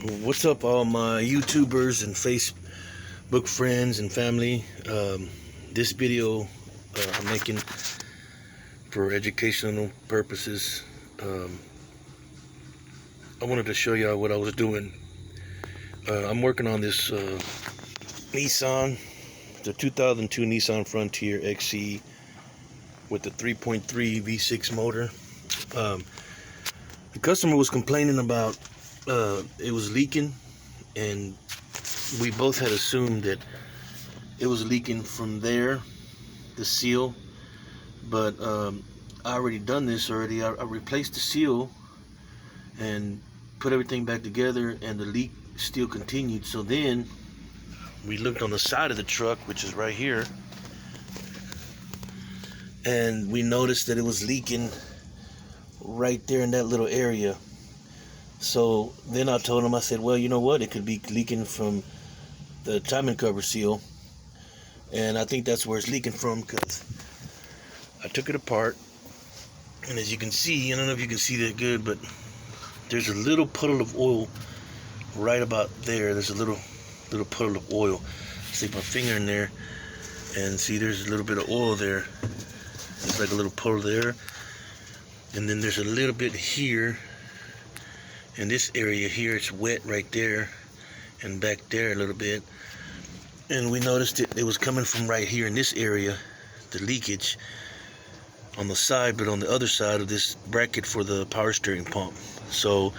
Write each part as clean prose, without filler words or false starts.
What's up, all my YouTubers and Facebook friends and family? This video I'm making for educational purposes. I wanted to show y'all what I was doing. I'm working on this Nissan, the 2002 Nissan Frontier XC with the 3.3 V6 motor. The customer was complaining about it was leaking, and we both had assumed that it was leaking from there, the seal. But I already done this already. I replaced the seal and put everything back together, and the leak still continued. So then we looked on the side of the truck, which is right here, and we noticed that it was leaking right there in that little area. So then I told him, I said, well, you know what, it could be leaking from the timing cover seal, and I think that's where it's leaking from, because I took it apart, and as you can see, I don't know if you can see that good, but there's a little puddle of oil right about there. There's a little puddle of oil. Stick my finger in there and see there's a little bit of oil there. It's like a little puddle there, and then there's a little bit here. In this area here, it's wet right there, and back there a little bit. And we noticed it was coming from right here in this area, the leakage on the side, but on the other side of this bracket for the power steering pump. So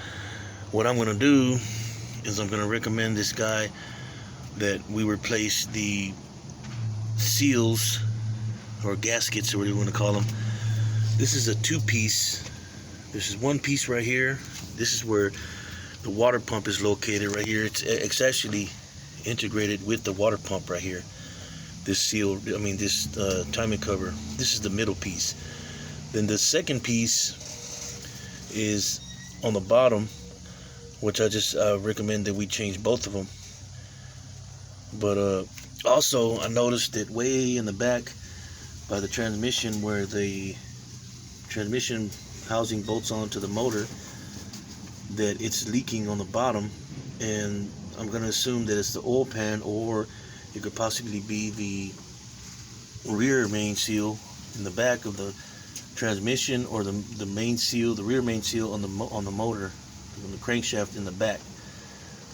what I'm going to do is I'm going to recommend this guy that we replace the seals, or gaskets, or whatever you want to call them. This is a two-piece. This is one piece right here. This is where the water pump is located right here. It's actually integrated with the water pump right here. This seal, this timing cover. This is the middle piece. Then the second piece is on the bottom, which I just recommend that we change both of them. But also I noticed that way in the back by the transmission, where the transmission housing bolts onto the motor, that it's leaking on the bottom, and I'm going to assume that it's the oil pan, or it could possibly be the rear main seal in the back of the transmission, or the main seal, the rear main seal on the motor, on the crankshaft in the back.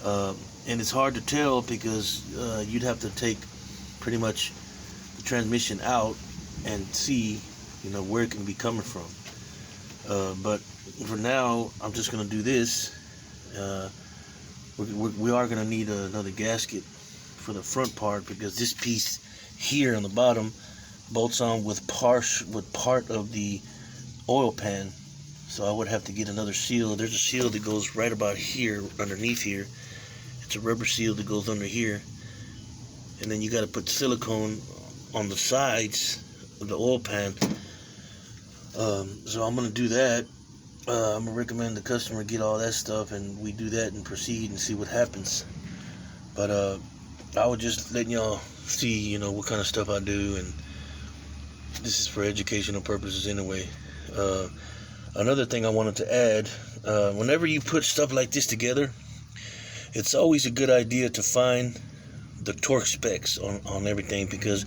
And it's hard to tell because you'd have to take pretty much the transmission out and see, where it can be coming from. But for now, I'm just going to do this. We are going to need another gasket for the front part, because this piece here on the bottom bolts on with part of the oil pan. So I would have to get another seal. There's a seal that goes right about here, underneath here. It's a rubber seal that goes under here. And then you got to put silicone on the sides of the oil pan. So I'm going to do that. I'm going to recommend the customer get all that stuff, and we do that and proceed and see what happens. But I was just letting y'all see, what kind of stuff I do, and this is for educational purposes anyway. Another thing I wanted to add, whenever you put stuff like this together, it's always a good idea to find the torque specs on everything, because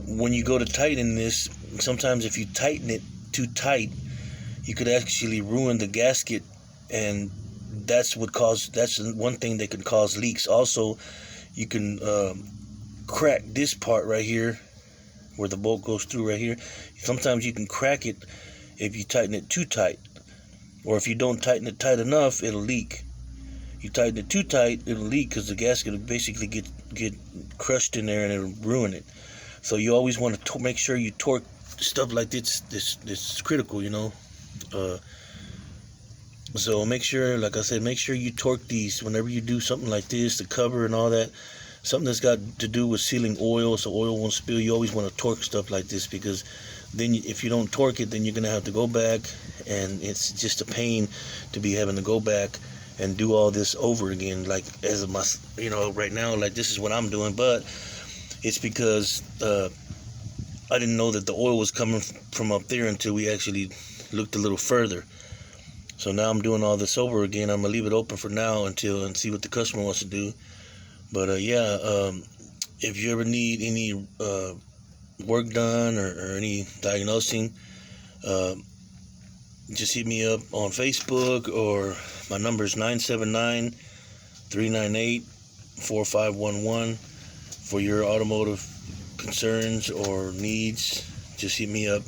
when you go to tighten this, sometimes if you tighten it too tight, you could actually ruin the gasket, and that's one thing that can cause leaks. Also, you can crack this part right here where the bolt goes through right here. Sometimes you can crack it if you tighten it too tight, or if you don't tighten it tight enough, it'll leak. You tighten it too tight, it'll leak, because the gasket will basically get crushed in there, and it'll ruin it. So you always want to make sure you torque stuff like this. This is critical, So make sure, like I said, make sure you torque these whenever you do something like this, the cover and all that. Something that's got to do with sealing oil, so oil won't spill. You always want to torque stuff like this, because then if you don't torque it, then you're going to have to go back, and it's just a pain to be having to go back and do all this over again. Like, as of my, right now, like, this is what I'm doing, but it's because I didn't know that the oil was coming from up there until we actually looked a little further. So now I'm doing all this over again. I'm gonna leave it open for now until and see what the customer wants to do. But if you ever need any work done or any diagnosing, uh, just hit me up on Facebook, or my number is 979-398-4511 for your automotive concerns or needs. Just hit me up.